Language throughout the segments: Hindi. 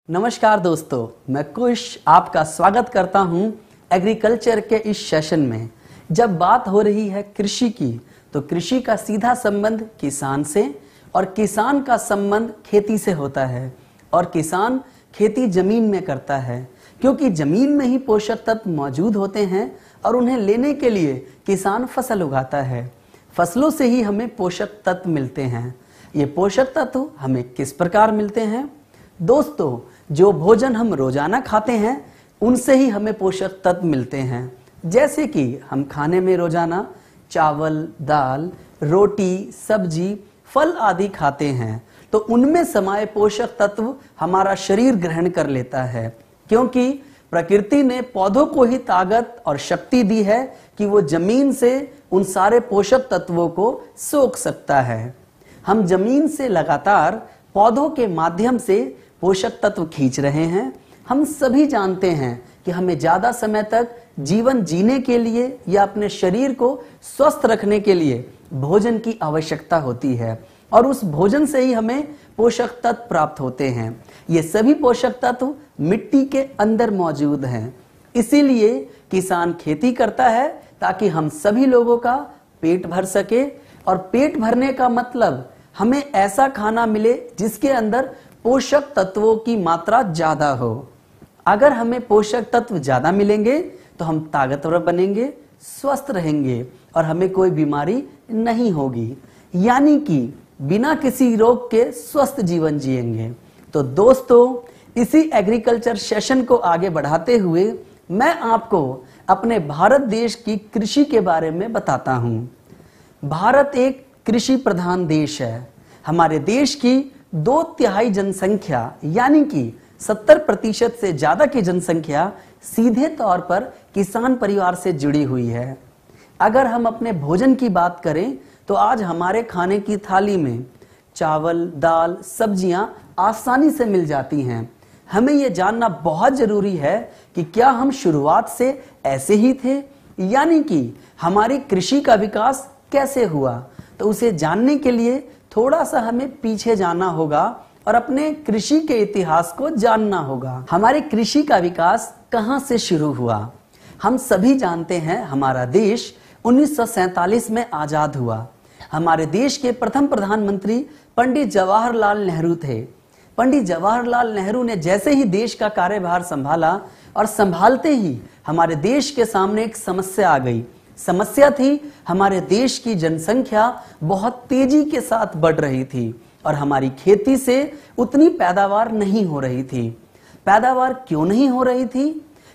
नमस्कार दोस्तों, मैं कुश आपका स्वागत करता हूं एग्रीकल्चर के इस सेशन में। जब बात हो रही है कृषि की, तो कृषि का सीधा संबंध किसान से और किसान का संबंध खेती से होता है। और किसान खेती जमीन में करता है, क्योंकि जमीन में ही पोषक तत्व मौजूद होते हैं और उन्हें लेने के लिए किसान फसल उगाता है। फसलों से ही हमें पोषक तत्व मिलते हैं। ये पोषक तत्व हमें किस प्रकार मिलते हैं? दोस्तों, जो भोजन हम रोजाना खाते हैं उनसे ही हमें पोषक तत्व मिलते हैं। जैसे कि हम खाने में रोजाना चावल, दाल, रोटी, सब्जी, फल आदि खाते हैं, तो उनमें समाये पोषक तत्व हमारा शरीर ग्रहण कर लेता है, क्योंकि प्रकृति ने पौधों को ही ताकत और शक्ति दी है कि वो जमीन से उन सारे पोषक तत्वों को सोख सकता है। हम जमीन से लगातार पौधों के माध्यम से पोषक तत्व खींच रहे हैं। हम सभी जानते हैं कि हमें ज्यादा समय तक जीवन जीने के लिए या अपने शरीर को स्वस्थ रखने के लिए भोजन की आवश्यकता होती है, और उस भोजन से ही हमें पोषक तत्व प्राप्त होते हैं। ये सभी पोषक तत्व मिट्टी के अंदर मौजूद हैं। इसीलिए किसान खेती करता है ताकि हम सभी लोगों का पेट भर सके। और पेट भरने का मतलब हमें ऐसा खाना मिले जिसके अंदर पोषक तत्वों की मात्रा ज्यादा हो। अगर हमें पोषक तत्व ज्यादा मिलेंगे तो हम ताकतवर बनेंगे, स्वस्थ रहेंगे और हमें कोई बीमारी नहीं होगी, यानी कि बिना किसी रोग के स्वस्थ जीवन जिएंगे। तो दोस्तों, इसी एग्रीकल्चर सेशन को आगे बढ़ाते हुए मैं आपको अपने भारत देश की कृषि के बारे में बताता हूं। भारत एक कृषि प्रधान देश है। हमारे देश की 2/3 जनसंख्या यानी कि 70% से ज्यादा की जनसंख्या सीधे तौर पर किसान परिवार से जुड़ी हुई है। अगर हम अपने भोजन की बात करें तो आज हमारे खाने की थाली में चावल, दाल, सब्जियां आसानी से मिल जाती हैं। हमें यह जानना बहुत जरूरी है कि क्या हम शुरुआत से ऐसे ही थे, यानी कि हमारी कृषि का विकास कैसे हुआ। तो उसे जानने के लिए थोड़ा सा हमें पीछे जाना होगा और अपने कृषि के इतिहास को जानना होगा। हमारे कृषि का विकास कहां से शुरू हुआ? हम सभी जानते हैं, हमारा देश 1947 में आजाद हुआ। हमारे देश के प्रथम प्रधानमंत्री पंडित जवाहरलाल नेहरू थे। पंडित जवाहरलाल नेहरू ने जैसे ही देश का कार्यभार संभाला, और संभालते ही हमारे देश के सामने एक समस्या आ गई। समस्या थी, हमारे देश की जनसंख्या बहुत तेजी के साथ बढ़ रही थी और हमारी खेती से उतनी पैदावार नहीं हो रही थी। पैदावार क्यों नहीं हो रही थी?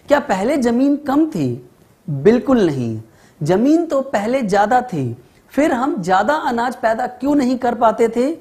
क्या पहले जमीन कम थी? बिल्कुल नहीं, जमीन तो पहले ज्यादा थी। फिर हम ज्यादा अनाज पैदा क्यों नहीं कर पाते थे?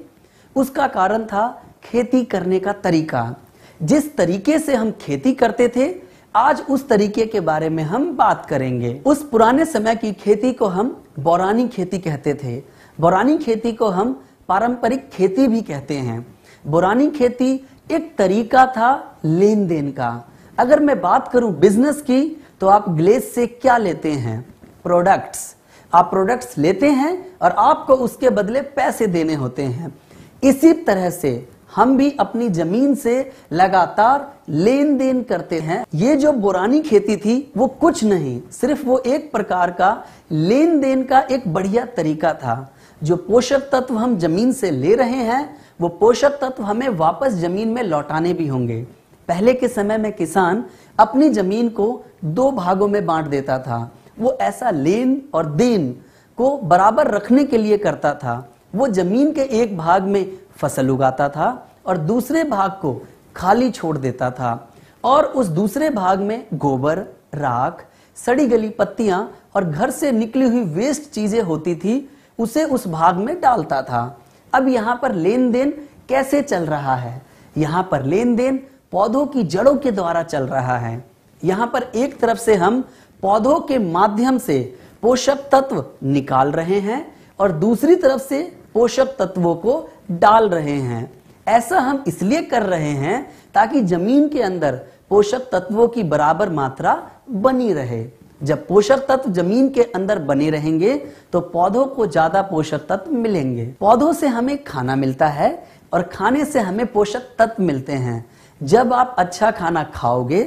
उसका कारण था खेती करने का तरीका। जिस तरीके से हम खेती करते थे, आज उस तरीके के बारे में हम बात करेंगे। उस पुराने समय की खेती को हम बौरानी खेती कहते थे। बौरानी खेती को हम पारंपरिक खेती भी कहते हैं। बौरानी खेती एक तरीका था लेन देन का। अगर मैं बात करूं बिजनेस की, तो आप विलेज से क्या लेते हैं? प्रोडक्ट्स। आप प्रोडक्ट्स लेते हैं और आपको उसके बदले पैसे देने होते हैं। इसी तरह से हम भी अपनी जमीन से लगातार लेन देन करते हैं। ये जो बौरानी खेती थी वो कुछ नहीं, सिर्फ वो एक प्रकार का लेन देन का एक बढ़िया तरीका था। जो पोषक तत्व हम जमीन से ले रहे हैं, वो पोषक तत्व हमें वापस जमीन में लौटाने भी होंगे। पहले के समय में किसान अपनी जमीन को 2 भागों में बांट देता था। वो ऐसा लेन और देन को बराबर रखने के लिए करता था। वो जमीन के एक भाग में फसल उगाता था और दूसरे भाग को खाली छोड़ देता था, और उस दूसरे भाग में गोबर, राख, सड़ी गली पत्तियां और घर से निकली हुई वेस्ट चीजें होती थी, उसे उस भाग में डालता था। अब यहाँ पर लेन देन कैसे चल रहा है? यहाँ पर लेन देन पौधों की जड़ों के द्वारा चल रहा है। यहाँ पर एक तरफ से हम पौधों के माध्यम से पोषक तत्व निकाल रहे हैं और दूसरी तरफ से पोषक तत्वों को डाल रहे हैं। ऐसा हम इसलिए कर रहे हैं ताकि जमीन के अंदर पोषक तत्वों की बराबर मात्रा बनी रहे। जब पोषक तत्व जमीन के अंदर बने रहेंगे तो पौधों को ज्यादा पोषक तत्व मिलेंगे। पौधों से हमें खाना मिलता है और खाने से हमें पोषक तत्व मिलते हैं। जब आप अच्छा खाना खाओगे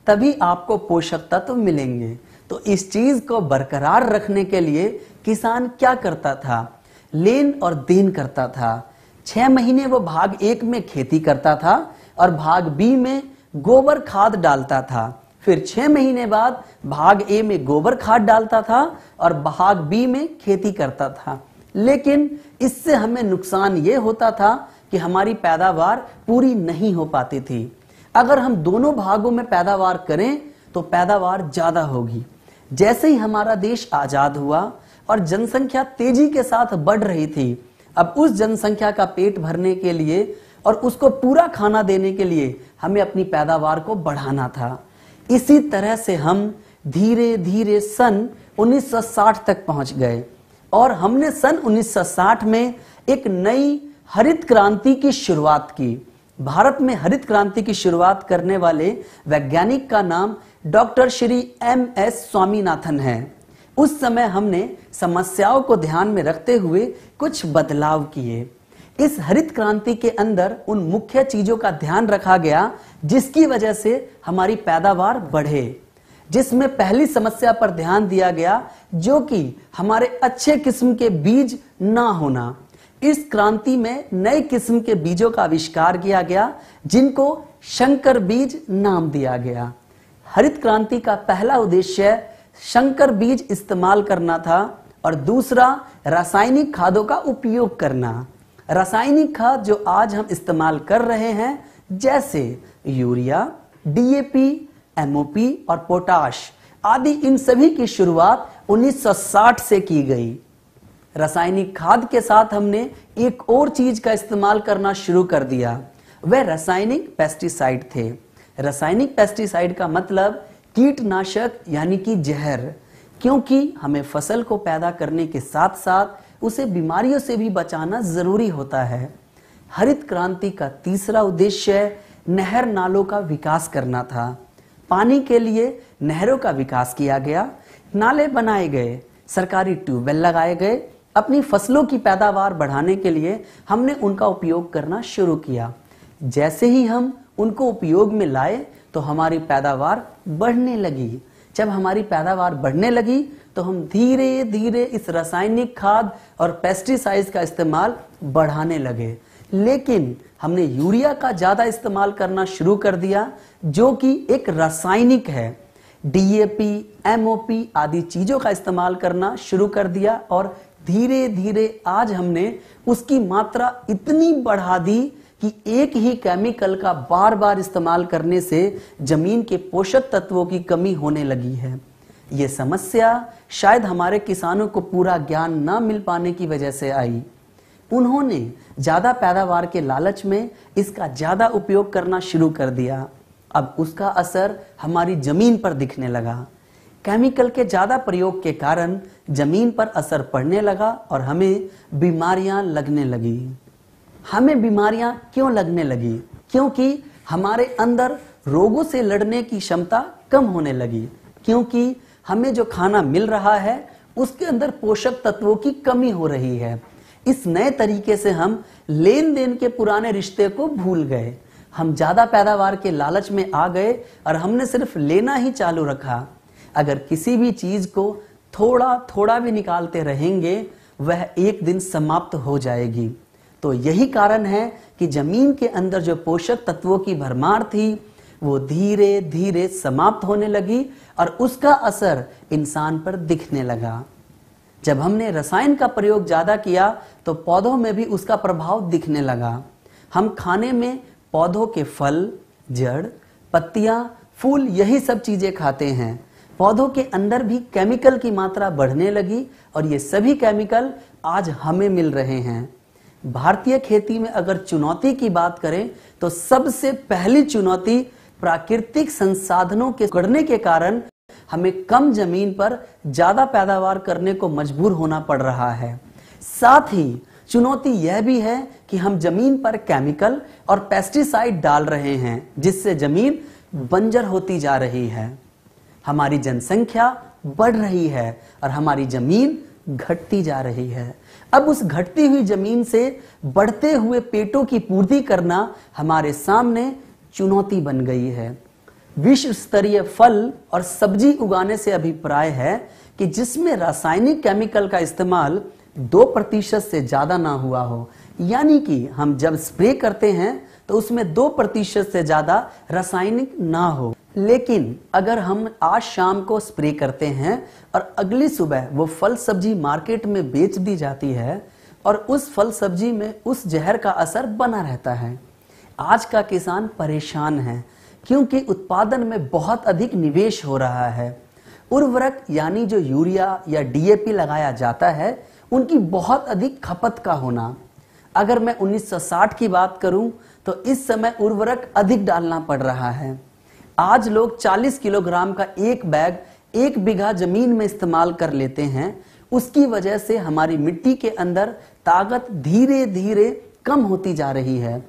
तभी आपको पोषक तत्व मिलेंगे। तो इस चीज को बरकरार रखने के लिए किसान क्या करता था? लेन और देन करता था। 6 महीने वो भाग 1 में खेती करता था और भाग बी में गोबर खाद डालता था। फिर 6 महीने बाद भाग ए में गोबर खाद डालता था और भाग बी में खेती करता था। लेकिन इससे हमें नुकसान ये होता था कि हमारी पैदावार पूरी नहीं हो पाती थी। अगर हम दोनों भागों में पैदावार करें तो पैदावार ज्यादा होगी। जैसे ही हमारा देश आजाद हुआ और जनसंख्या तेजी के साथ बढ़ रही थी, अब उस जनसंख्या का पेट भरने के लिए और उसको पूरा खाना देने के लिए हमें अपनी पैदावार को बढ़ाना था। इसी तरह से हम धीरे धीरे सन 1960 तक पहुंच गए और हमने सन 1960 में एक नई हरित क्रांति की शुरुआत की। भारत में हरित क्रांति की शुरुआत करने वाले वैज्ञानिक का नाम डॉक्टर श्री MS स्वामीनाथन है। उस समय हमने समस्याओं को ध्यान में रखते हुए कुछ बदलाव किए। इस हरित क्रांति के अंदर उन मुख्य चीजों का ध्यान रखा गया जिसकी वजह से हमारी पैदावार बढ़े, जिसमें पहली समस्या पर ध्यान दिया गया जो कि हमारे अच्छे किस्म के बीज ना होना। इस क्रांति में नए किस्म के बीजों का आविष्कार किया गया जिनको संकर बीज नाम दिया गया। हरित क्रांति का पहला उद्देश्य संकर बीज इस्तेमाल करना था और दूसरा रासायनिक खादों का उपयोग करना। रासायनिक खाद जो आज हम इस्तेमाल कर रहे हैं जैसे यूरिया, DAP, MOP और पोटाश आदि, इन सभी की शुरुआत 1960 से की गई। रासायनिक खाद के साथ हमने एक और चीज का इस्तेमाल करना शुरू कर दिया, वह रासायनिक पेस्टिसाइड थे। रासायनिक पेस्टिसाइड का मतलब कीटनाशक यानी कि जहर, क्योंकि हमें फसल को पैदा करने के साथ साथ उसे बीमारियों से भी बचाना जरूरी होता है। हरित क्रांति का तीसरा उद्देश्य नहर नालों का विकास करना था। पानी के लिए नहरों का विकास किया गया, नाले बनाए गए, सरकारी ट्यूबवेल लगाए गए। अपनी फसलों की पैदावार बढ़ाने के लिए हमने उनका उपयोग करना शुरू किया। जैसे ही हम उनको उपयोग में लाए तो हमारी पैदावार बढ़ने लगी। जब हमारी पैदावार बढ़ने लगी तो हम धीरे धीरे इस रासायनिक खाद और पेस्टिसाइड्स का इस्तेमाल बढ़ाने लगे। लेकिन हमने यूरिया का ज्यादा इस्तेमाल करना शुरू कर दिया जो कि एक रासायनिक है। DAP, MOP आदि चीजों का इस्तेमाल करना शुरू कर दिया और धीरे धीरे आज हमने उसकी मात्रा इतनी बढ़ा दी कि एक ही केमिकल का बार बार इस्तेमाल करने से जमीन के पोषक तत्वों की कमी होने लगी है। ये समस्या शायद हमारे किसानों को पूरा ज्ञान न मिल पाने की वजह से आई। उन्होंने ज्यादा पैदावार के लालच में इसका ज्यादा उपयोग करना शुरू कर दिया। अब उसका असर हमारी जमीन पर दिखने लगा। केमिकल के ज्यादा प्रयोग के कारण जमीन पर असर पड़ने लगा और हमें बीमारियां लगने लगी। हमें बीमारियां क्यों लगने लगी? क्योंकि हमारे अंदर रोगों से लड़ने की क्षमता कम होने लगी, क्योंकि हमें जो खाना मिल रहा है उसके अंदर पोषक तत्वों की कमी हो रही है। इस नए तरीके से हम लेन देन के पुराने रिश्ते को भूल गए। हम ज्यादा पैदावार के लालच में आ गए और हमने सिर्फ लेना ही चालू रखा। अगर किसी भी चीज को थोड़ा थोड़ा भी निकालते रहेंगे वह एक दिन समाप्त हो जाएगी। तो यही कारण है कि जमीन के अंदर जो पोषक तत्वों की भरमार थी वो धीरे धीरे समाप्त होने लगी और उसका असर इंसान पर दिखने लगा। जब हमने रसायन का प्रयोग ज्यादा किया तो पौधों में भी उसका प्रभाव दिखने लगा। हम खाने में पौधों के फल, जड़, पत्तियां, फूल यही सब चीजें खाते हैं। पौधों के अंदर भी केमिकल की मात्रा बढ़ने लगी और ये सभी केमिकल आज हमें मिल रहे हैं। भारतीय खेती में अगर चुनौती की बात करें तो सबसे पहली चुनौती प्राकृतिक संसाधनों के बढ़ने के कारण हमें कम जमीन पर ज्यादा पैदावार करने को मजबूर होना पड़ रहा है। साथ ही चुनौती यह भी है कि हम जमीन पर केमिकल और पेस्टिसाइड डाल रहे हैं जिससे जमीन बंजर होती जा रही है। हमारी जनसंख्या बढ़ रही है और हमारी जमीन घटती जा रही है। अब उस घटती हुई जमीन से बढ़ते हुए पेटों की पूर्ति करना हमारे सामने चुनौती बन गई है। विश्व स्तरीय फल और सब्जी उगाने से अभिप्राय है कि जिसमें रासायनिक केमिकल का इस्तेमाल 2% से ज्यादा ना हुआ हो, यानी कि हम जब स्प्रे करते हैं तो उसमें 2% से ज्यादा रासायनिक ना हो। लेकिन अगर हम आज शाम को स्प्रे करते हैं और अगली सुबह वो फल सब्जी मार्केट में बेच दी जाती है और उस फल सब्जी में उस जहर का असर बना रहता है। आज का किसान परेशान है क्योंकि उत्पादन में बहुत अधिक निवेश हो रहा है। उर्वरक यानी जो यूरिया या डीएपी लगाया जाता है उनकी बहुत अधिक खपत का होना। अगर मैं 1960 की बात करूं तो इस समय उर्वरक अधिक डालना पड़ रहा है। आज लोग 40 किलोग्राम का एक बैग 1 बीघा जमीन में इस्तेमाल कर लेते हैं। उसकी वजह से हमारी मिट्टी के अंदर ताकत धीरे धीरे कम होती जा रही है।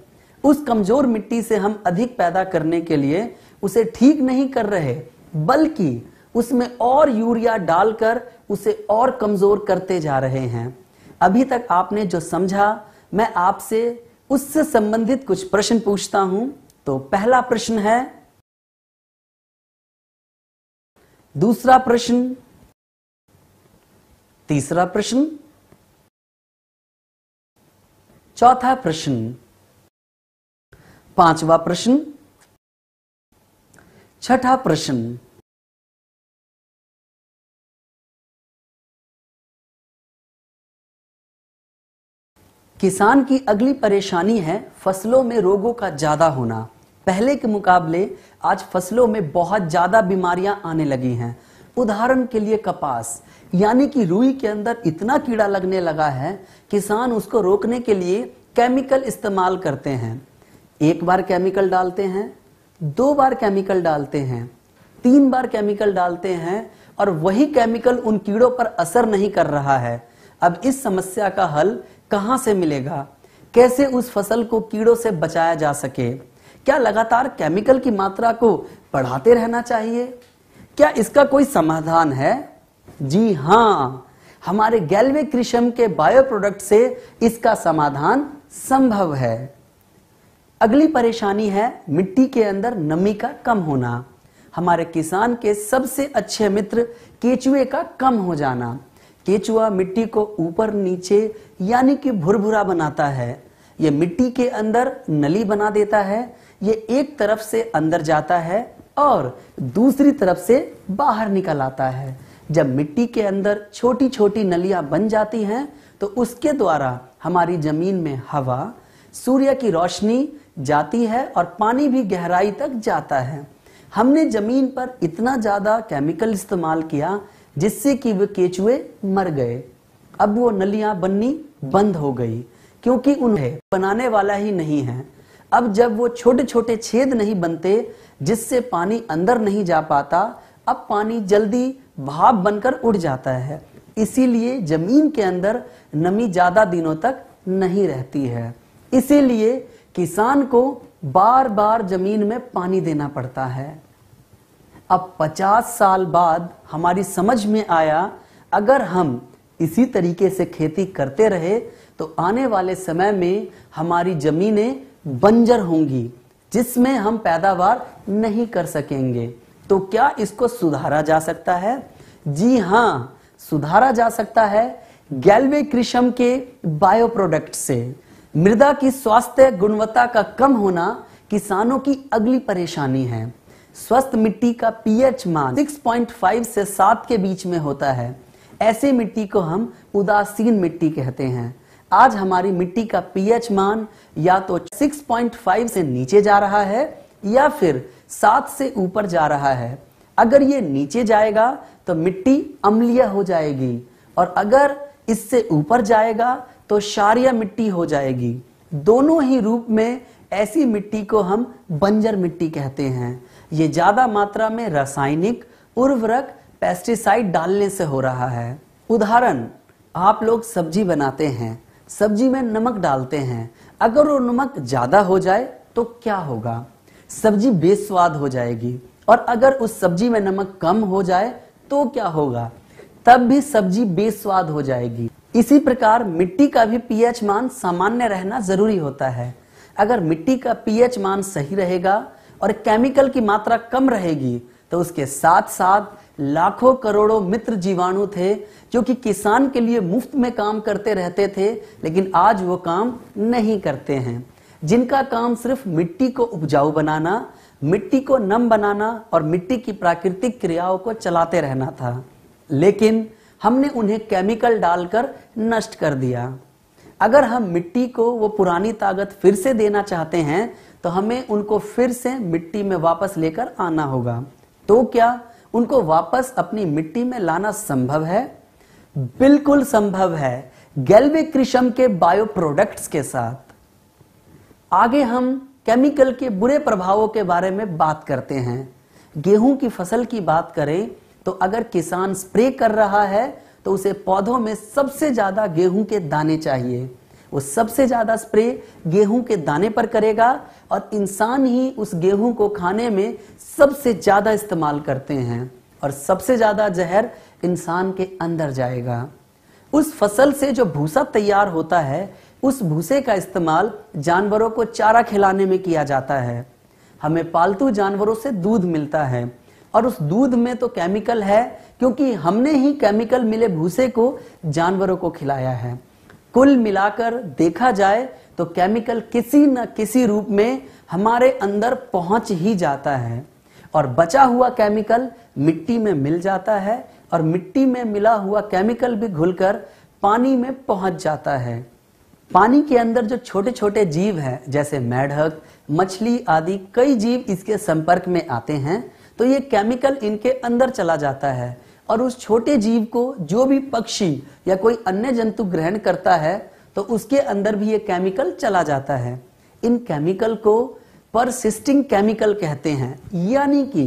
उस कमजोर मिट्टी से हम अधिक पैदा करने के लिए उसे ठीक नहीं कर रहे, बल्कि उसमें और यूरिया डालकर उसे और कमजोर करते जा रहे हैं। अभी तक आपने जो समझा, मैं आपसे उससे संबंधित कुछ प्रश्न पूछता हूं। तो पहला प्रश्न है, दूसरा प्रश्न, तीसरा प्रश्न, चौथा प्रश्न, पांचवा प्रश्न, छठा प्रश्न। किसान की अगली परेशानी है फसलों में रोगों का ज्यादा होना। पहले के मुकाबले आज फसलों में बहुत ज्यादा बीमारियां आने लगी हैं। उदाहरण के लिए कपास यानी कि रुई के अंदर इतना कीड़ा लगने लगा है, किसान उसको रोकने के लिए केमिकल इस्तेमाल करते हैं। 1 बार केमिकल डालते हैं, 2 बार केमिकल डालते हैं, 3 बार केमिकल डालते हैं और वही केमिकल उन कीड़ों पर असर नहीं कर रहा है। अब इस समस्या का हल कहां से मिलेगा? कैसे उस फसल को कीड़ों से बचाया जा सके? क्या लगातार केमिकल की मात्रा को बढ़ाते रहना चाहिए? क्या इसका कोई समाधान है? जी हां, हमारे गैल्वे कृषम के बायो प्रोडक्ट से इसका समाधान संभव है। अगली परेशानी है मिट्टी के अंदर नमी का कम होना। हमारे किसान के सबसे अच्छे मित्र केचुए का कम हो जाना। केचुआ मिट्टी को ऊपर नीचे यानी कि भुरभुरा बनाता है। ये मिट्टी के अंदर नली बना देता है। ये एक तरफ से अंदर जाता है और दूसरी तरफ से बाहर निकल आता है। जब मिट्टी के अंदर छोटी छोटी नलियां बन जाती हैं तो उसके द्वारा हमारी जमीन में हवा, सूर्य की रोशनी जाती है और पानी भी गहराई तक जाता है। हमने जमीन पर इतना ज्यादा केमिकल इस्तेमाल किया जिससे कि वे केचुए मर गए। अब वो नलियां बननी बंद हो गई क्योंकि उन्हें बनाने वाला ही नहीं है। अब जब वो छोटे छोटे छेद नहीं बनते जिससे पानी अंदर नहीं जा पाता, अब पानी जल्दी भाप बनकर उड़ जाता है। इसीलिए जमीन के अंदर नमी ज्यादा दिनों तक नहीं रहती है। इसीलिए किसान को बार बार जमीन में पानी देना पड़ता है। अब 50 साल बाद हमारी समझ में आया, अगर हम इसी तरीके से खेती करते रहे तो आने वाले समय में हमारी जमीनें बंजर होंगी जिसमें हम पैदावार नहीं कर सकेंगे। तो क्या इसको सुधारा जा सकता है? जी हां, सुधारा जा सकता है गैल्वे कृषम के बायो प्रोडक्ट से। मृदा की स्वास्थ्य गुणवत्ता का कम होना किसानों की अगली परेशानी है। स्वस्थ मिट्टी का पीएच मान 6.5 से 7 के बीच में होता है। ऐसी मिट्टी को हम उदासीन मिट्टी कहते हैं। आज हमारी मिट्टी का पीएच मान या तो 6.5 से नीचे जा रहा है या फिर 7 से ऊपर जा रहा है। अगर ये नीचे जाएगा तो मिट्टी अम्लीय हो जाएगी और अगर इससे ऊपर जाएगा तो क्षारीय मिट्टी हो जाएगी। दोनों ही रूप में ऐसी मिट्टी को हम बंजर मिट्टी कहते हैं। ये ज्यादा मात्रा में रासायनिक उर्वरक, पेस्टिसाइड डालने से हो रहा है। उदाहरण, आप लोग सब्जी बनाते हैं, सब्जी में नमक डालते हैं। अगर वो नमक ज्यादा हो जाए तो क्या होगा? सब्जी बेस्वाद हो जाएगी। और अगर उस सब्जी में नमक कम हो जाए तो क्या होगा? तब भी सब्जी बेस्वाद हो जाएगी। इसी प्रकार मिट्टी का भी पीएच मान सामान्य रहना जरूरी होता है। अगर मिट्टी का पीएच मान सही रहेगा और केमिकल की मात्रा कम रहेगी तो उसके साथ साथ लाखों करोड़ों मित्र जीवाणु थे जो कि किसान के लिए मुफ्त में काम करते रहते थे, लेकिन आज वो काम नहीं करते हैं, जिनका काम सिर्फ मिट्टी को उपजाऊ बनाना, मिट्टी को नम बनाना और मिट्टी की प्राकृतिक क्रियाओं को चलाते रहना था। लेकिन हमने उन्हें केमिकल डालकर नष्ट कर दिया। अगर हम मिट्टी को वो पुरानी ताकत फिर से देना चाहते हैं तो हमें उनको फिर से मिट्टी में वापस लेकर आना होगा। तो क्या उनको वापस अपनी मिट्टी में लाना संभव है? बिल्कुल संभव है, गैल्वे कृषम के बायो प्रोडक्ट्स के साथ। आगे हम केमिकल के बुरे प्रभावों के बारे में बात करते हैं। गेहूं की फसल की बात करें तो अगर किसान स्प्रे कर रहा है तो उसे पौधों में सबसे ज्यादा गेहूं के दाने चाहिए। वो सबसे ज्यादा स्प्रे गेहूं के दाने पर करेगा और इंसान ही उस गेहूं को खाने में सबसे ज्यादा इस्तेमाल करते हैं और सबसे ज्यादा जहर इंसान के अंदर जाएगा। उस फसल से जो भूसा तैयार होता है, उस भूसे का इस्तेमाल जानवरों को चारा खिलाने में किया जाता है। हमें पालतू जानवरों से दूध मिलता है और उस दूध में तो केमिकल है क्योंकि हमने ही केमिकल मिले भूसे को जानवरों को खिलाया है। कुल मिलाकर देखा जाए तो केमिकल किसी न किसी रूप में हमारे अंदर पहुंच ही जाता है और बचा हुआ केमिकल मिट्टी में मिल जाता है और मिट्टी में मिला हुआ केमिकल भी घुलकर पानी में पहुंच जाता है। पानी के अंदर जो छोटे छोटे जीव हैं जैसे मेढक, मछली आदि कई जीव इसके संपर्क में आते हैं तो ये केमिकल इनके अंदर चला जाता है और उस छोटे जीव को जो भी पक्षी या कोई अन्य जंतु ग्रहण करता है तो उसके अंदर भी ये केमिकल चला जाता है। इन केमिकल को परसिस्टिंग केमिकल कहते हैं, यानी कि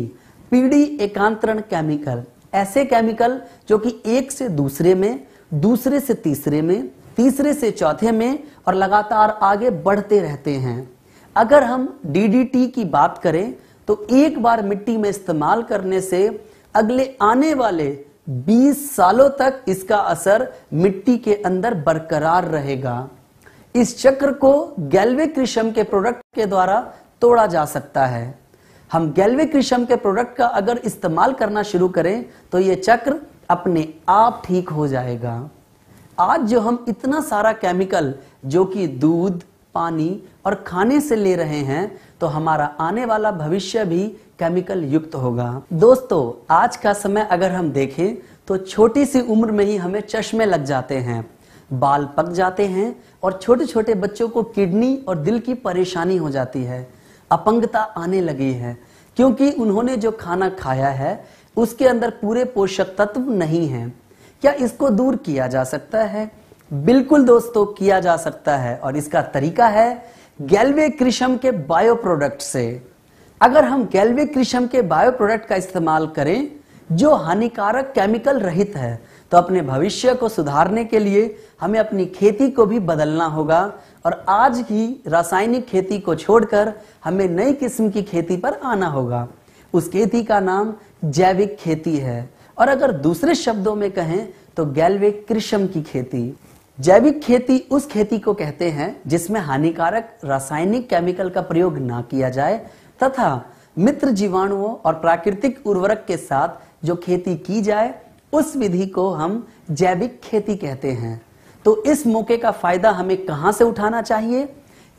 पीढ़ी एकांतरण केमिकल। ऐसे केमिकल जो कि एक से दूसरे में, दूसरे से तीसरे में, तीसरे से चौथे में और लगातार आगे बढ़ते रहते हैं। अगर हम डीडीटी की बात करें तो एक बार मिट्टी में इस्तेमाल करने से अगले आने वाले 20 सालों तक इसका असर मिट्टी के अंदर बरकरार रहेगा। इस चक्र को गैल्वे कृषम के प्रोडक्ट के द्वारा तोड़ा जा सकता है। हम गैल्वे कृषम के प्रोडक्ट का अगर इस्तेमाल करना शुरू करें तो यह चक्र अपने आप ठीक हो जाएगा। आज जो हम इतना सारा केमिकल जो कि दूध, पानी और खाने से ले रहे हैं तो हमारा आने वाला भविष्य भी केमिकल युक्त होगा। दोस्तों, आज का समय अगर हम देखें तो छोटी सी उम्र में ही हमें चश्मे लग जाते हैं, बाल पक जाते हैं और छोटे छोटे बच्चों को किडनी और दिल की परेशानी हो जाती है, अपंगता आने लगी है क्योंकि उन्होंने जो खाना खाया है उसके अंदर पूरे पोषक तत्व नहीं हैं। क्या इसको दूर किया जा सकता है? बिल्कुल दोस्तों, किया जा सकता है और इसका तरीका है गैल्वे कृषम के बायो प्रोडक्ट से। अगर हम गैल्वे कृषम के बायो प्रोडक्ट का इस्तेमाल करें जो हानिकारक केमिकल रहित है तो अपने भविष्य को सुधारने के लिए हमें अपनी खेती को भी बदलना होगा और आज ही रासायनिक खेती को छोड़कर हमें नई किस्म की खेती पर आना होगा। उस खेती का नाम जैविक खेती है और अगर दूसरे शब्दों में कहें तो गैल्वे कृषम की खेती। जैविक खेती उस खेती को कहते हैं जिसमें हानिकारक रासायनिक केमिकल का प्रयोग ना किया जाए तथा मित्र जीवाणुओं और प्राकृतिक उर्वरक के साथ जो खेती की जाए उस विधि को हम जैविक खेती कहते हैं। तो इस मौके का फायदा हमें कहां से उठाना चाहिए?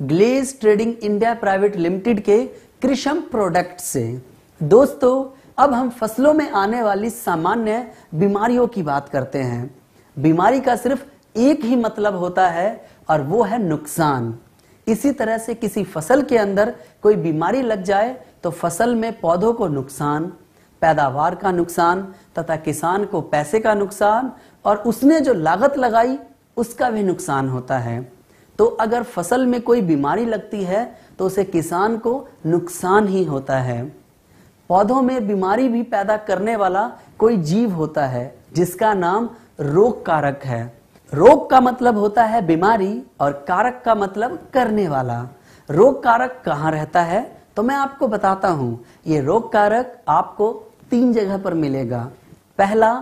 Glaze trading India private limited के कृषम प्रोडक्ट से। दोस्तों, अब हम फसलों में आने वाली सामान्य बीमारियों की बात करते हैं। बीमारी का सिर्फ एक ही मतलब होता है और वो है नुकसान। इसी तरह से किसी फसल के अंदर कोई बीमारी लग जाए तो फसल में पौधों को नुकसान, पैदावार का नुकसान तथा किसान को पैसे का नुकसान और उसने जो लागत लगाई उसका भी नुकसान होता है। तो अगर फसल में कोई बीमारी लगती है तो उसे किसान को नुकसान ही होता है। पौधों में बीमारी भी पैदा करने वाला कोई जीव होता है जिसका नाम रोग कारक है। रोग का मतलब होता है बीमारी और कारक का मतलब करने वाला। रोग कारक कहाँ रहता है तो मैं आपको बताता हूं। ये रोग कारक आपको 3 जगह पर मिलेगा। पहला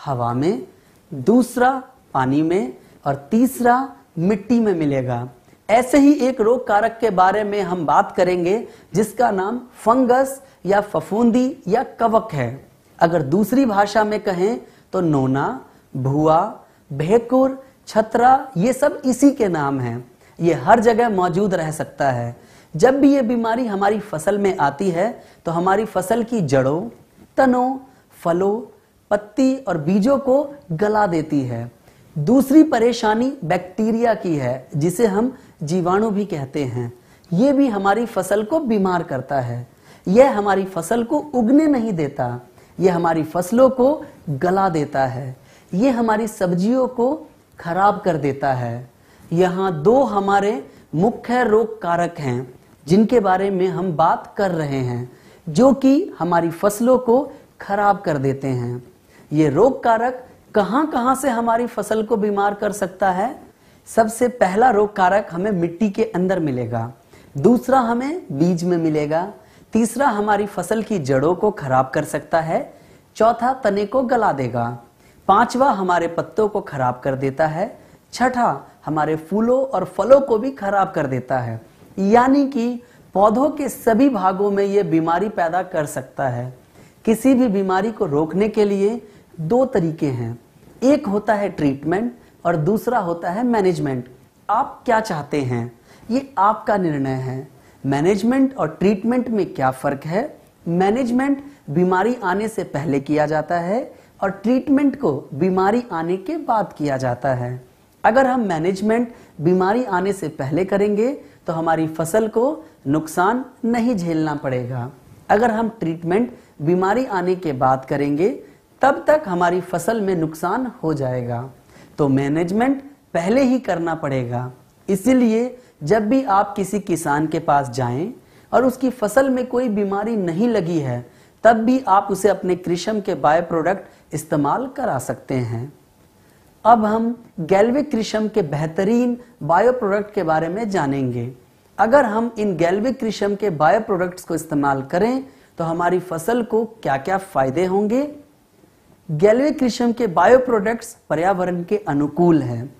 हवा में, दूसरा पानी में और तीसरा मिट्टी में मिलेगा। ऐसे ही एक रोग कारक के बारे में हम बात करेंगे जिसका नाम फंगस या फफूंदी या कवक है। अगर दूसरी भाषा में कहें तो नोना, भुआ, भेकुर, छतरा, ये सब इसी के नाम हैं। ये हर जगह मौजूद रह सकता है। जब भी ये बीमारी हमारी फसल में आती है तो हमारी फसल की जड़ों, तनों, फलों, पत्ती और बीजों को गला देती है। दूसरी परेशानी बैक्टीरिया की है जिसे हम जीवाणु भी कहते हैं। ये भी हमारी फसल को बीमार करता है। यह हमारी फसल को उगने नहीं देता। यह हमारी फसलों को गला देता है। यह हमारी सब्जियों को खराब कर देता है। यहाँ दो हमारे मुख्य रोग कारक हैं जिनके बारे में हम बात कर रहे हैं, जो कि हमारी फसलों को खराब कर देते हैं। ये रोग कारक कहां से हमारी फसल को बीमार कर सकता है? सबसे पहला रोग कारक हमें मिट्टी के अंदर मिलेगा, दूसरा हमें बीज में मिलेगा, तीसरा हमारी फसल की जड़ों को खराब कर सकता है, चौथा तने को गला देगा, पांचवा हमारे पत्तों को खराब कर देता है, छठा हमारे फूलों और फलों को भी खराब कर देता है। यानी कि पौधों के सभी भागों में यह बीमारी पैदा कर सकता है। किसी भी बीमारी को रोकने के लिए दो तरीके हैं, एक होता है ट्रीटमेंट और दूसरा होता है मैनेजमेंट। आप क्या चाहते हैं, ये आपका निर्णय है। मैनेजमेंट और ट्रीटमेंट में क्या फर्क है? मैनेजमेंट बीमारी आने से पहले किया जाता है और ट्रीटमेंट को बीमारी आने के बाद किया जाता है। अगर हम मैनेजमेंट बीमारी आने से पहले करेंगे तो हमारी फसल को नुकसान नहीं झेलना पड़ेगा। अगर हम ट्रीटमेंट बीमारी आने के बाद करेंगे तब तक हमारी फसल में नुकसान हो जाएगा। तो मैनेजमेंट पहले ही करना पड़ेगा। इसीलिए जब भी आप किसी किसान के पास जाएं और उसकी फसल में कोई बीमारी नहीं लगी है, तब भी आप उसे अपने कृषम के बायो प्रोडक्ट इस्तेमाल करा सकते हैं। अब हम गैल्विक कृषम के बेहतरीन बायो प्रोडक्ट के बारे में जानेंगे। अगर हम इन गैल्विक कृषम के बायो प्रोडक्ट्स को इस्तेमाल करें तो हमारी फसल को क्या क्या फायदे होंगे? गैल्विक कृषम के बायो प्रोडक्ट्स पर्यावरण के अनुकूल हैं।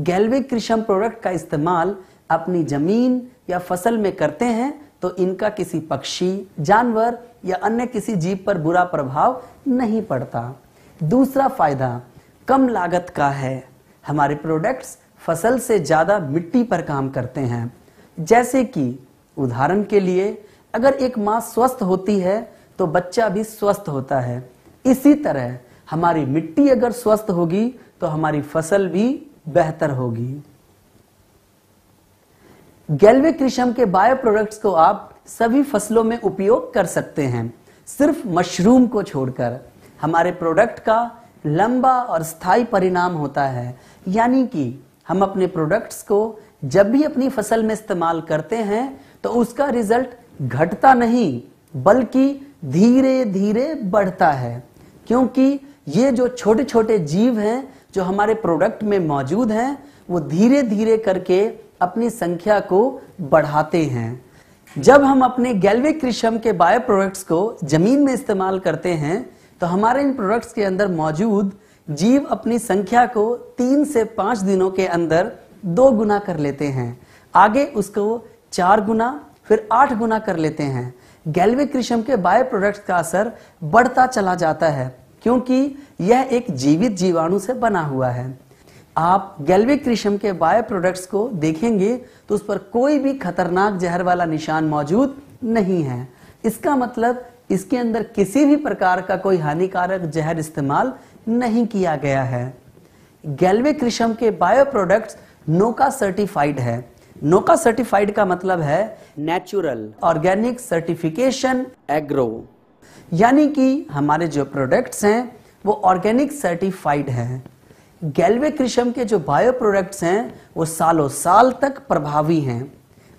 गैल्विक कृषम प्रोडक्ट का इस्तेमाल अपनी जमीन या फसल में करते हैं तो इनका किसी पक्षी, जानवर या अन्य किसी जीव पर बुरा प्रभाव नहीं पड़ता। दूसरा फायदा कम लागत का है। हमारे प्रोडक्ट्स फसल से ज्यादा मिट्टी पर काम करते हैं। जैसे कि उदाहरण के लिए अगर एक माँ स्वस्थ होती है तो बच्चा भी स्वस्थ होता है। इसी तरह हमारी मिट्टी अगर स्वस्थ होगी तो हमारी फसल भी बेहतर होगी। गैल्विक कृषम के बायो प्रोडक्ट्स को आप सभी फसलों में उपयोग कर सकते हैं, सिर्फ मशरूम को छोड़कर। हमारे प्रोडक्ट का लंबा और स्थायी परिणाम होता है। यानी कि हम अपने प्रोडक्ट्स को जब भी अपनी फसल में इस्तेमाल करते हैं तो उसका रिजल्ट घटता नहीं बल्कि धीरे धीरे बढ़ता है, क्योंकि ये जो छोटे छोटे जीव हैं जो हमारे प्रोडक्ट में मौजूद हैं वो धीरे धीरे करके अपनी संख्या को बढ़ाते हैं। जब हम अपने गैल्विक कृषम के बायो प्रोडक्ट्स को जमीन में इस्तेमाल करते हैं तो हमारे इन प्रोडक्ट्स के अंदर मौजूद जीव अपनी संख्या को 3 से 5 दिनों के अंदर 2 गुना कर लेते हैं। आगे उसको 4 गुना फिर 8 गुना कर लेते हैं। गैल्विक कृषम के बायो प्रोडक्ट्स का असर बढ़ता चला जाता है क्योंकि यह एक जीवित जीवाणु से बना हुआ है। आप गैल्विक कृषम के बायो प्रोडक्ट्स को देखेंगे तो उस पर कोई भी खतरनाक जहर वाला निशान मौजूद नहीं है। इसका मतलब इसके अंदर किसी भी प्रकार का कोई हानिकारक जहर इस्तेमाल नहीं किया गया है। गैल्विक कृषम के बायो प्रोडक्ट्स नोका सर्टिफाइड है। नोका सर्टिफाइड का मतलब है नेचुरल ऑर्गेनिक सर्टिफिकेशन एग्रो, यानी कि हमारे जो प्रोडक्ट्स हैं वो ऑर्गेनिक सर्टिफाइड हैं। गैल्विक कृषम के जो बायो प्रोडक्ट्स हैं वो सालों साल तक प्रभावी हैं।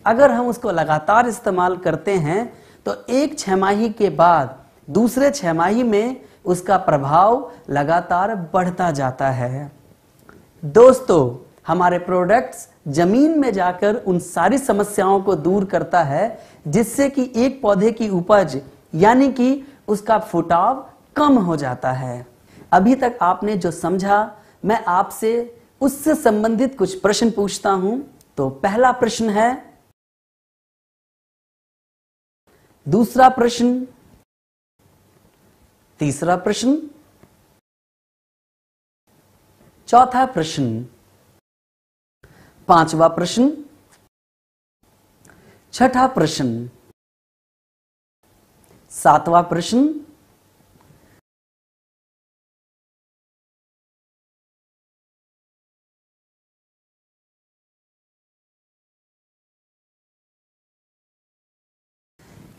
अगर हम उसको लगातार इस्तेमाल करते हैं तो एक छमाही के बाद दूसरे छमाही में उसका प्रभाव लगातार बढ़ता जाता है। दोस्तों, हमारे प्रोडक्ट्स जमीन में जाकर उन सारी समस्याओं को दूर करता है जिससे कि एक पौधे की उपज यानी कि उसका फुटाव कम हो जाता है। अभी तक आपने जो समझा, मैं आपसे उससे संबंधित कुछ प्रश्न पूछता हूं। तो पहला प्रश्न है, दूसरा प्रश्न, तीसरा प्रश्न, चौथा प्रश्न, पांचवा प्रश्न, छठा प्रश्न, सातवां प्रश्न,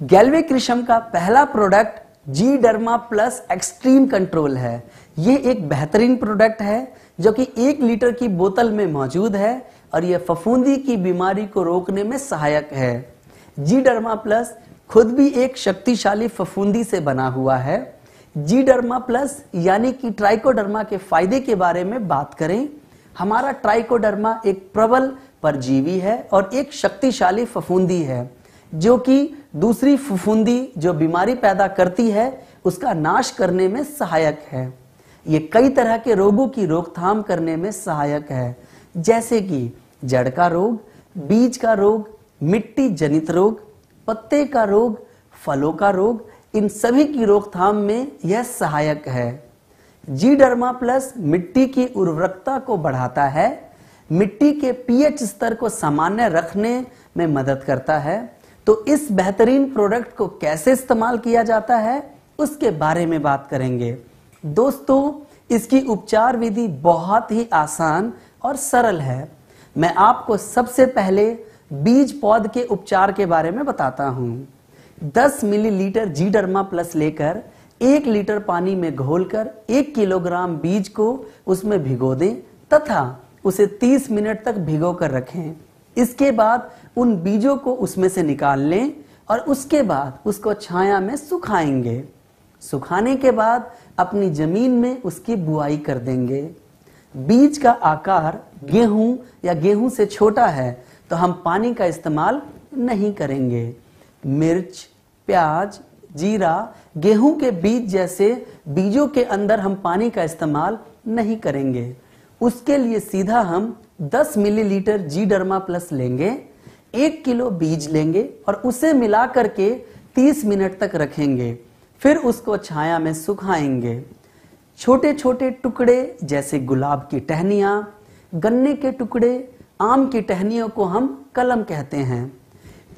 गैल्वेक्रिशम का पहला प्रोडक्ट जी डर्मा प्लस एक्सट्रीम कंट्रोल है। यह एक बेहतरीन प्रोडक्ट है जो कि 1 लीटर की बोतल में मौजूद है और यह फफूंदी की बीमारी को रोकने में सहायक है। जी डर्मा प्लस खुद भी एक शक्तिशाली फफूंदी से बना हुआ है। जी डर्मा प्लस यानी कि ट्राइकोडर्मा के फायदे के बारे में बात करें, हमारा ट्राइकोडर्मा एक प्रबल परजीवी है और एक शक्तिशाली फफूंदी है जो कि दूसरी फफूंदी जो बीमारी पैदा करती है उसका नाश करने में सहायक है। ये कई तरह के रोगों की रोकथाम करने में सहायक है, जैसे कि जड़ का रोग, बीज का रोग, मिट्टी जनित रोग, पत्ते का रोग, फलों का रोग, इन सभी की रोकथाम में यह सहायक है। जी डर्मा प्लस मिट्टी की उर्वरकता को बढ़ाता है, मिट्टी के पीएच स्तर को सामान्य रखने में मदद करता है। तो इस बेहतरीन प्रोडक्ट को कैसे इस्तेमाल किया जाता है उसके बारे में बात करेंगे। दोस्तों, इसकी उपचार विधि बहुत ही आसान और सरल है। मैं आपको सबसे पहले बीज पौध के उपचार के बारे में बताता हूं। 10 मिलीलीटर जी डर्मा प्लस लेकर 1 लीटर पानी में घोलकर 1 किलोग्राम बीज को उसमें भिगो दें तथा उसे 30 मिनट तक भिगो कर रखें। इसके बाद उन बीजों को उसमें से निकाल लें और उसके बाद उसको छाया में सुखाएंगे। सुखाने के बाद अपनी जमीन में उसकी बुआई कर देंगे। बीज का आकार गेहूं या गेहूं से छोटा है तो हम पानी का इस्तेमाल नहीं करेंगे। मिर्च, प्याज, जीरा, गेहूं के बीज जैसे बीजों के अंदर हम पानी का इस्तेमाल नहीं करेंगे। उसके लिए सीधा हम 10 मिलीलीटर जी डर्मा प्लस लेंगे, 1 किलो बीज लेंगे और उसे मिला करके 30 मिनट तक रखेंगे। फिर उसको छाया में सुखाएंगे। छोटे छोटे टुकड़े जैसे गुलाब की टहनियां, गन्ने के टुकड़े, आम की टहनियों को हम कलम कहते हैं।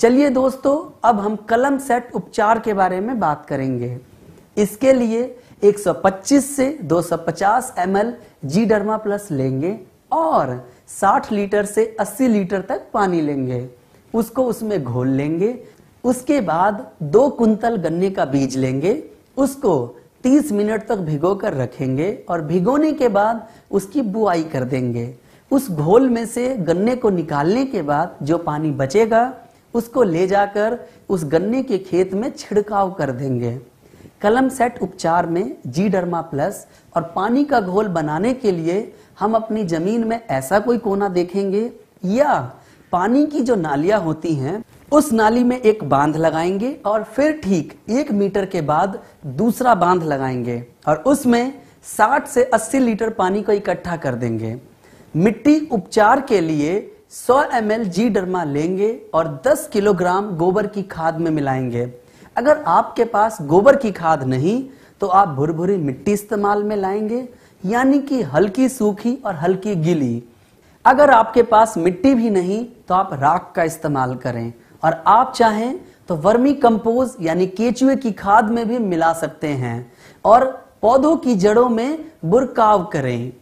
चलिए दोस्तों, अब हम कलम सेट उपचार के बारे में बात करेंगे। इसके लिए 125 से 250 ml जी डर्मा प्लस लेंगे और 60 लीटर से 80 लीटर तक पानी लेंगे। उसको उसमें घोल लेंगे। उसके बाद 2 कुंतल गन्ने का बीज लेंगे, उसको 30 मिनट तक भिगो कर रखेंगे और भिगोने के बाद उसकी बुआई कर देंगे। उस घोल में से गन्ने को निकालने के बाद जो पानी बचेगा उसको ले जाकर उस गन्ने के खेत में छिड़काव कर देंगे। कलम सेट उपचार में जी डर्मा प्लस और पानी का घोल बनाने के लिए हम अपनी जमीन में ऐसा कोई कोना देखेंगे या पानी की जो नालियां होती हैं उस नाली में एक बांध लगाएंगे और फिर ठीक 1 मीटर के बाद दूसरा बांध लगाएंगे और उसमें 60 से 80 लीटर पानी को इकट्ठा कर देंगे। मिट्टी उपचार के लिए 100 ml जी डर्मा लेंगे और 10 किलोग्राम गोबर की खाद में मिलाएंगे। अगर आपके पास गोबर की खाद नहीं तो आप भुरभुरी मिट्टी इस्तेमाल में लाएंगे, यानी कि हल्की सूखी और हल्की गीली। अगर आपके पास मिट्टी भी नहीं तो आप राख का इस्तेमाल करें और आप चाहें तो वर्मी कंपोज यानी केचुए की खाद में भी मिला सकते हैं और पौधों की जड़ों में बुरकाव करें।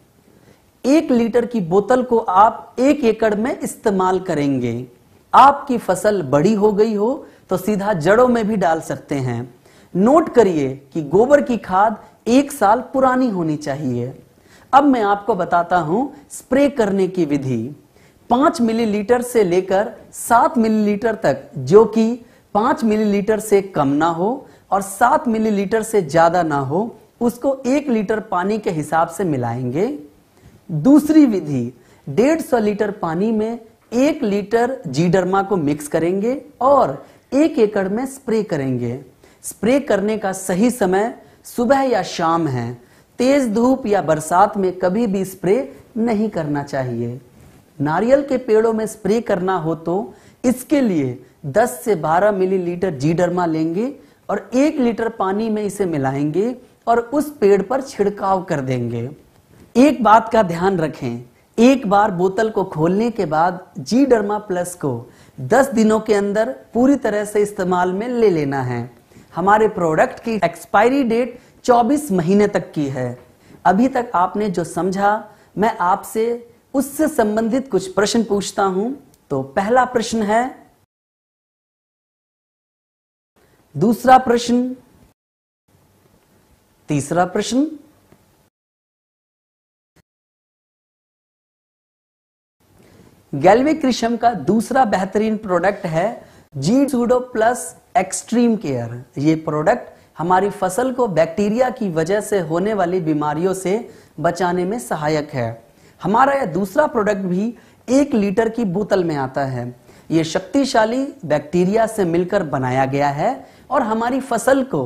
1 लीटर की बोतल को आप 1 एकड़ में इस्तेमाल करेंगे। आपकी फसल बड़ी हो गई हो तो सीधा जड़ों में भी डाल सकते हैं। नोट करिए कि गोबर की खाद 1 साल पुरानी होनी चाहिए। अब मैं आपको बताता हूं स्प्रे करने की विधि। 5 मिलीलीटर से लेकर 7 मिलीलीटर तक, जो कि 5 मिलीलीटर से कम ना हो और 7 मिलीलीटर से ज्यादा ना हो, उसको 1 लीटर पानी के हिसाब से मिलाएंगे। दूसरी विधि, 150 लीटर पानी में 1 लीटर जी डर्मा को मिक्स करेंगे और 1 एकड़ में स्प्रे करेंगे। स्प्रे करने का सही समय सुबह या शाम है। तेज धूप या बरसात में कभी भी स्प्रे नहीं करना चाहिए। नारियल के पेड़ों में स्प्रे करना हो तो इसके लिए 10 से 12 मिलीलीटर जीडर्मा लेंगे और 1 लीटर पानी में इसे मिलाएंगे और उस पेड़ पर छिड़काव कर देंगे। एक बात का ध्यान रखें, एक बार बोतल को खोलने के बाद जीडर्मा प्लस को 10 दिनों के अंदर पूरी तरह से इस्तेमाल में ले लेना है। हमारे प्रोडक्ट की एक्सपायरी डेट 24 महीने तक की है। अभी तक आपने जो समझा, मैं आपसे उससे संबंधित कुछ प्रश्न पूछता हूं। तो पहला प्रश्न है, दूसरा प्रश्न, तीसरा प्रश्न, गैल्वे कृषम का दूसरा बेहतरीन प्रोडक्ट है जी सूडो प्लस एक्सट्रीम केयर। ये प्रोडक्ट हमारी फसल को बैक्टीरिया की वजह से होने वाली बीमारियों से बचाने में सहायक है। हमारा यह दूसरा प्रोडक्ट भी 1 लीटर की बोतल में आता है। ये शक्तिशाली बैक्टीरिया से मिलकर बनाया गया है और हमारी फसल को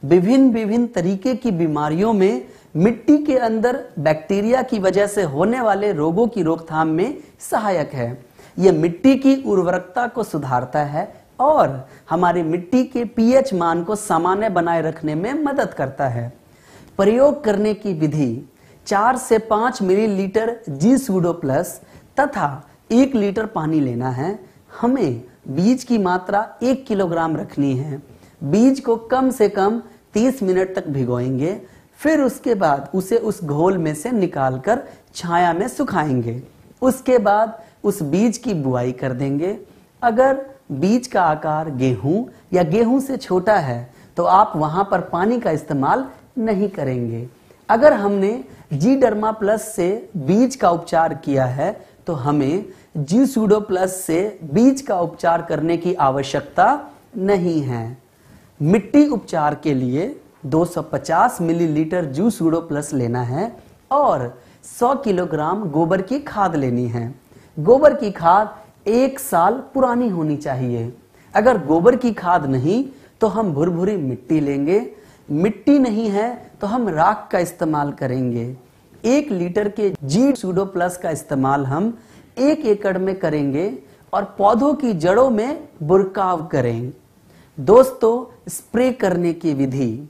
विभिन्न तरीके की बीमारियों में मिट्टी के अंदर बैक्टीरिया की वजह से होने वाले रोगों की रोकथाम में सहायक है। यह मिट्टी की उर्वरकता को सुधारता है और हमारी मिट्टी के पीएच मान को सामान्य बनाए रखने में मदद करता है। प्रयोग करने की विधि, 4 से 5 मिलीलीटर जी सूडो प्लस तथा 1 लीटर पानी लेना है। हमें बीज की मात्रा 1 किलोग्राम रखनी है। बीज को कम से कम 30 मिनट तक भिगोएंगे, फिर उसके बाद उसे उस घोल में से निकालकर छाया में सुखाएंगे। उसके बाद उस बीज की बुआई कर देंगे। अगर बीज का आकार गेहूं या गेहूं से छोटा है तो आप वहां पर पानी का इस्तेमाल नहीं करेंगे। अगर हमने जीडर्मा प्लस से बीज का उपचार किया है तो हमें जी सूडो प्लस से बीज का उपचार करने की आवश्यकता नहीं है। मिट्टी उपचार के लिए 250 मिलीलीटर जी सूडो प्लस लेना है और 100 किलोग्राम गोबर की खाद लेनी है। गोबर की खाद 1 साल पुरानी होनी चाहिए। अगर गोबर की खाद नहीं तो हम भुरभुरी मिट्टी लेंगे। मिट्टी नहीं है तो हम राख का इस्तेमाल करेंगे। 1 लीटर के जी सूडो प्लस का इस्तेमाल हम 1 एकड़ में करेंगे और पौधों की जड़ों में बुरकाव करें। दोस्तों, स्प्रे करने की विधि,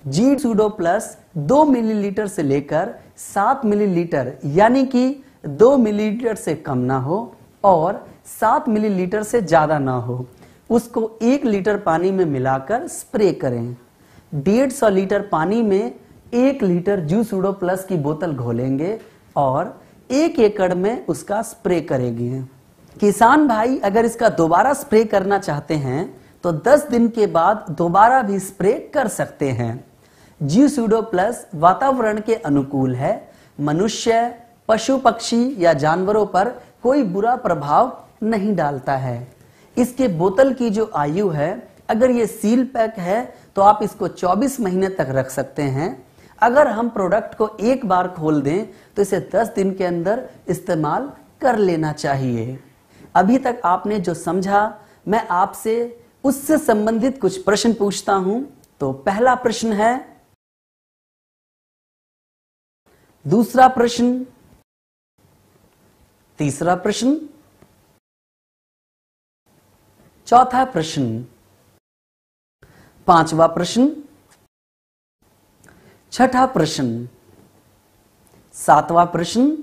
जी सूडो प्लस 2 मिलीलीटर से लेकर 7 मिलीलीटर यानी कि 2 मिलीलीटर से कम ना हो और 7 मिलीलीटर से ज्यादा ना हो, उसको 1 लीटर पानी में मिलाकर स्प्रे करें। 150 लीटर पानी में 1 लीटर जी सूडो प्लस की बोतल घोलेंगे और 1 एकड़ में उसका स्प्रे करेंगे। किसान भाई अगर इसका दोबारा स्प्रे करना चाहते हैं तो 10 दिन के बाद दोबारा भी स्प्रे कर सकते हैं। जी सूडो प्लस वातावरण के अनुकूल है। मनुष्य, पशु पक्षी या जानवरों पर कोई बुरा प्रभाव नहीं डालता है। इसके बोतल की जो आयु है, अगर ये सील पैक है तो आप इसको 24 महीने तक रख सकते हैं। अगर हम प्रोडक्ट को एक बार खोल दें तो इसे 10 दिन के अंदर इस्तेमाल कर लेना चाहिए। अभी तक आपने जो समझा, मैं आपसे उससे संबंधित कुछ प्रश्न पूछता हूं। तो पहला प्रश्न है, दूसरा प्रश्न, तीसरा प्रश्न, चौथा प्रश्न, पांचवा प्रश्न, छठा प्रश्न, सातवां प्रश्न,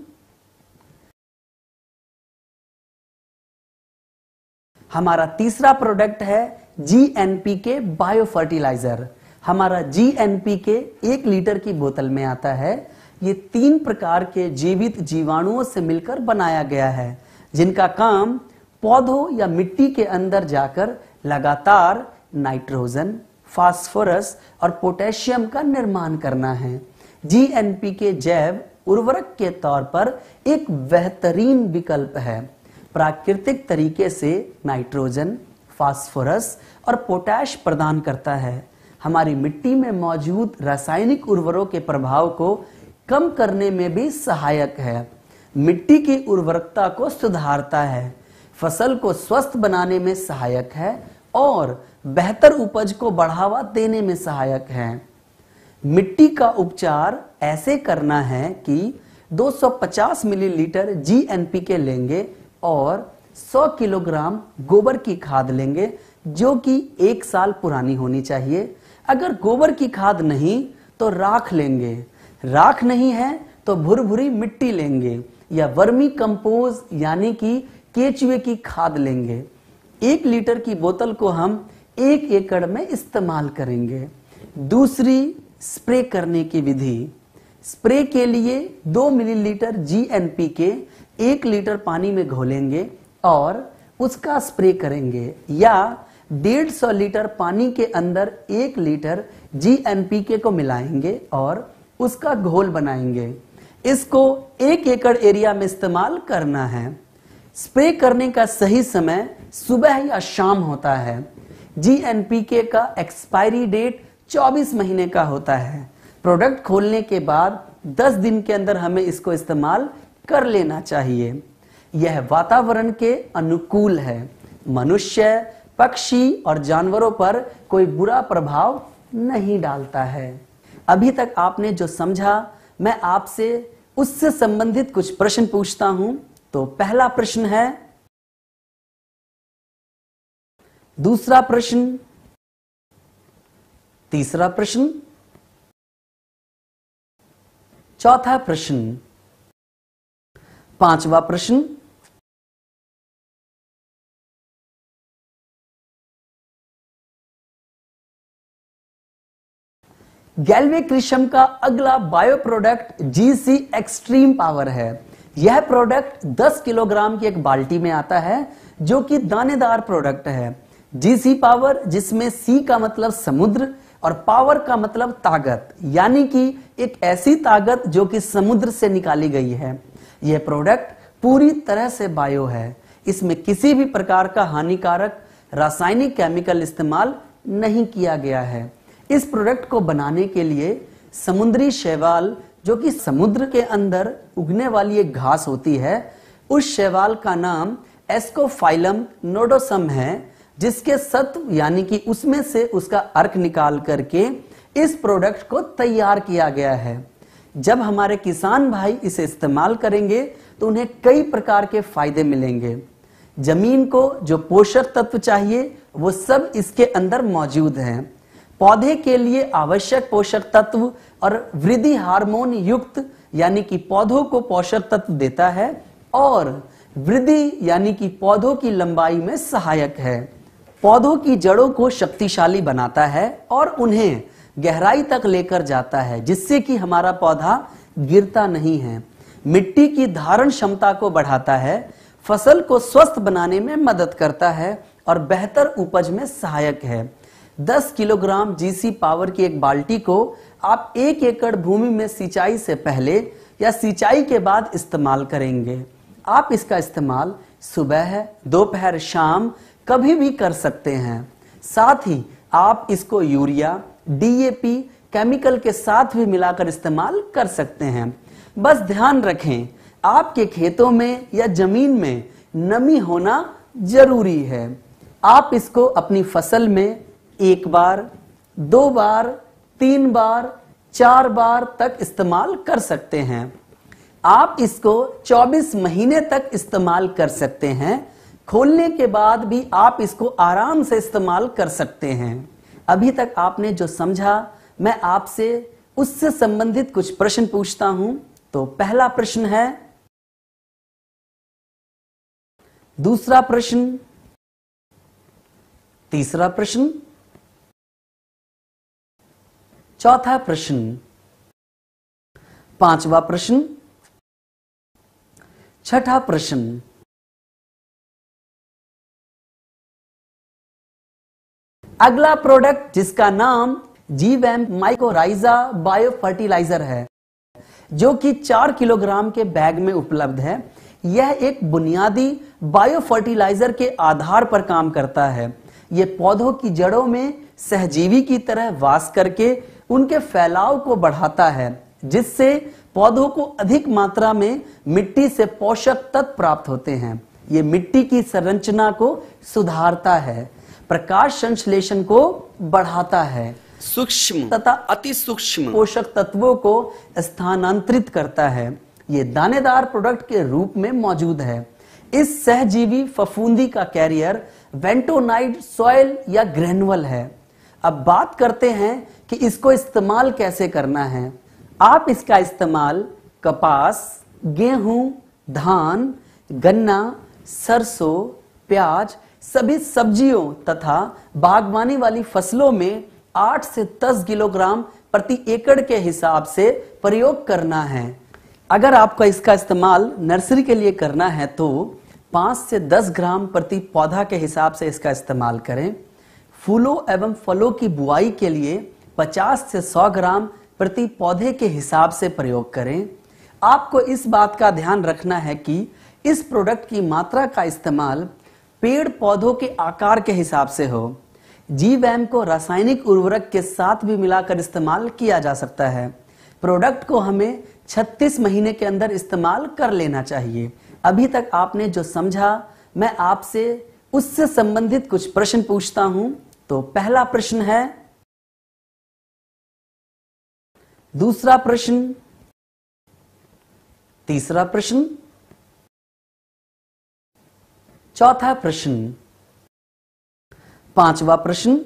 हमारा तीसरा प्रोडक्ट है जीएनपीके बायो फर्टिलाइजर। हमारा जीएनपीके 1 लीटर की बोतल में आता है। ये 3 प्रकार के जीवित जीवाणुओं से मिलकर बनाया गया है, जिनका काम पौधों या मिट्टी के अंदर जाकर लगातार नाइट्रोजन, फास्फोरस और पोटेशियम का निर्माण करना है। जीएनपीके जैव उर्वरक के तौर पर एक बेहतरीन विकल्प है। प्राकृतिक तरीके से नाइट्रोजन, फास्फोरस और पोटैश प्रदान करता है। हमारी मिट्टी में मौजूद रासायनिक उर्वरकों के प्रभाव को कम करने में भी सहायक है। मिट्टी की उर्वरकता को सुधारता है, फसल को स्वस्थ बनाने में सहायक है और बेहतर उपज को बढ़ावा देने में सहायक है। मिट्टी का उपचार ऐसे करना है कि 250 मिलीलीटर GNPK लेंगे और 100 किलोग्राम गोबर की खाद लेंगे जो कि 1 साल पुरानी होनी चाहिए। अगर गोबर की खाद नहीं तो राख लेंगे, राख नहीं है तो भुरभुरी मिट्टी लेंगे या वर्मी कंपोज यानी कि केचुए की खाद लेंगे। 1 लीटर की बोतल को हम 1 एकड़ में इस्तेमाल करेंगे। दूसरी, स्प्रे करने की विधि। स्प्रे के लिए 2 मिलीलीटर GNPK 1 लीटर पानी में घोलेंगे और उसका स्प्रे करेंगे या 150 लीटर पानी के अंदर 1 लीटर GNPK को मिलाएंगे और उसका घोल बनाएंगे। इसको 1 एकड़ एरिया में इस्तेमाल करना है। स्प्रे करने का सही समय सुबह या शाम होता है। GNPK का एक्सपायरी डेट 24 महीने का होता है। प्रोडक्ट खोलने के बाद 10 दिन के अंदर हमें इसको इस्तेमाल कर लेना चाहिए। यह वातावरण के अनुकूल है। मनुष्य, पक्षी और जानवरों पर कोई बुरा प्रभाव नहीं डालता है। अभी तक आपने जो समझा, मैं आपसे उससे संबंधित कुछ प्रश्न पूछता हूं। तो पहला प्रश्न है, दूसरा प्रश्न, तीसरा प्रश्न, चौथा प्रश्न, पांचवा प्रश्न, गैल्वेक्रिशम का अगला bio product GC extreme power है। यह प्रोडक्ट 10 किलोग्राम की एक बाल्टी में आता है जो कि दानेदार प्रोडक्ट है। GC पावर, जिसमें C का मतलब समुद्र और पावर का मतलब ताकत, यानी कि एक ऐसी ताकत जो कि समुद्र से निकाली गई है। यह प्रोडक्ट पूरी तरह से बायो है। इसमें किसी भी प्रकार का हानिकारक रासायनिक केमिकल इस्तेमाल नहीं किया गया है। इस प्रोडक्ट को बनाने के लिए समुद्री शैवाल, जो कि समुद्र के अंदर उगने वाली एक घास होती है, उस शैवाल का नाम एस्कोफाइलम नोडोसम है, जिसके सत्व यानी कि उसमें से उसका अर्क निकाल करके इस प्रोडक्ट को तैयार किया गया है। जब हमारे किसान भाई इसे इस्तेमाल करेंगे तो उन्हें कई प्रकार के फायदे मिलेंगे। जमीन को जो पोषक तत्व चाहिए वो सब इसके अंदर मौजूद हैं। पौधे के लिए आवश्यक पोषक तत्व और वृद्धि हार्मोन युक्त यानी कि पौधों को पोषक तत्व देता है और वृद्धि यानी कि पौधों की लंबाई में सहायक है। पौधों की जड़ों को शक्तिशाली बनाता है और उन्हें गहराई तक लेकर जाता है, जिससे कि हमारा पौधा गिरता नहीं है। मिट्टी की धारण क्षमता को बढ़ाता है, फसल को स्वस्थ बनाने में मदद करता है और बेहतर उपज में सहायक है। 10 किलोग्राम GC पावर की एक बाल्टी को आप 1 एकड़ भूमि में सिंचाई से पहले या सिंचाई के बाद इस्तेमाल करेंगे। आप इसका इस्तेमाल सुबह, दोपहर, शाम कभी भी कर सकते हैं। साथ ही आप इसको यूरिया, DAP केमिकल के साथ भी मिलाकर इस्तेमाल कर सकते हैं। बस ध्यान रखें, आपके खेतों में या जमीन में नमी होना जरूरी है। आप इसको अपनी फसल में 1 बार, 2 बार, 3 बार, 4 बार तक इस्तेमाल कर सकते हैं। आप इसको 24 महीने तक इस्तेमाल कर सकते हैं। खोलने के बाद भी आप इसको आराम से इस्तेमाल कर सकते हैं। अभी तक आपने जो समझा, मैं आपसे उससे संबंधित कुछ प्रश्न पूछता हूं। तो पहला प्रश्न है, दूसरा प्रश्न, तीसरा प्रश्न, चौथा प्रश्न, पांचवा प्रश्न, छठा प्रश्न। अगला प्रोडक्ट जिसका नाम जीवैम माइकोराइजा बायो फर्टिलाइजर है, जो कि 4 किलोग्राम के बैग में उपलब्ध है। यह एक बुनियादी बायो फर्टिलाइजर के आधार पर काम करता है। यह पौधों की जड़ों में सहजीवी की तरह वास करके उनके फैलाव को बढ़ाता है, जिससे पौधों को अधिक मात्रा में मिट्टी से पोषक तत्व प्राप्त होते हैं। ये मिट्टी की संरचना को सुधारता है, प्रकाश संश्लेषण को बढ़ाता है, सूक्ष्म तथा अति सूक्ष्म पोषक तत्वों को स्थानांतरित करता है। ये दानेदार प्रोडक्ट के रूप में मौजूद है। इस सहजीवी फफूंदी का कैरियर वेंटोनाइड सॉइल या ग्रेनुअल है। अब बात करते हैं कि इसको इस्तेमाल कैसे करना है। आप इसका इस्तेमाल कपास, गेहूं, धान, गन्ना, सरसों, प्याज, सभी सब्जियों तथा बागवानी वाली फसलों में 8 से 10 किलोग्राम प्रति एकड़ के हिसाब से प्रयोग करना है। अगर आपको इसका इस्तेमाल नर्सरी के लिए करना है तो 5 से 10 ग्राम प्रति पौधा के हिसाब से इसका इस्तेमाल करें। फूलों एवं फलों की बुआई के लिए 50 से 100 ग्राम प्रति पौधे के हिसाब से प्रयोग करें। आपको इस बात का ध्यान रखना है कि इस प्रोडक्ट की मात्रा का इस्तेमाल पेड़ पौधों के आकार के हिसाब से हो। जीवैम को रासायनिक उर्वरक के साथ भी मिलाकर इस्तेमाल किया जा सकता है। प्रोडक्ट को हमें 36 महीने के अंदर इस्तेमाल कर लेना चाहिए। अभी तक आपने जो समझा, मैं आपसे उससे संबंधित कुछ प्रश्न पूछता हूं। तो पहला प्रश्न है, दूसरा प्रश्न, तीसरा प्रश्न, चौथा प्रश्न, पांचवा प्रश्न,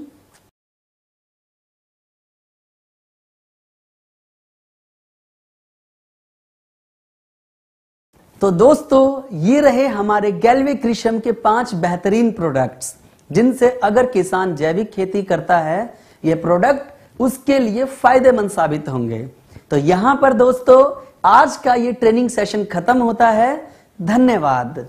तो दोस्तों ये रहे हमारे गैल्वे कृषियम के 5 बेहतरीन प्रोडक्ट्स, जिनसे अगर किसान जैविक खेती करता है ये प्रोडक्ट उसके लिए फायदेमंद साबित होंगे। तो यहां पर दोस्तों आज का ये ट्रेनिंग सेशन खत्म होता है। धन्यवाद।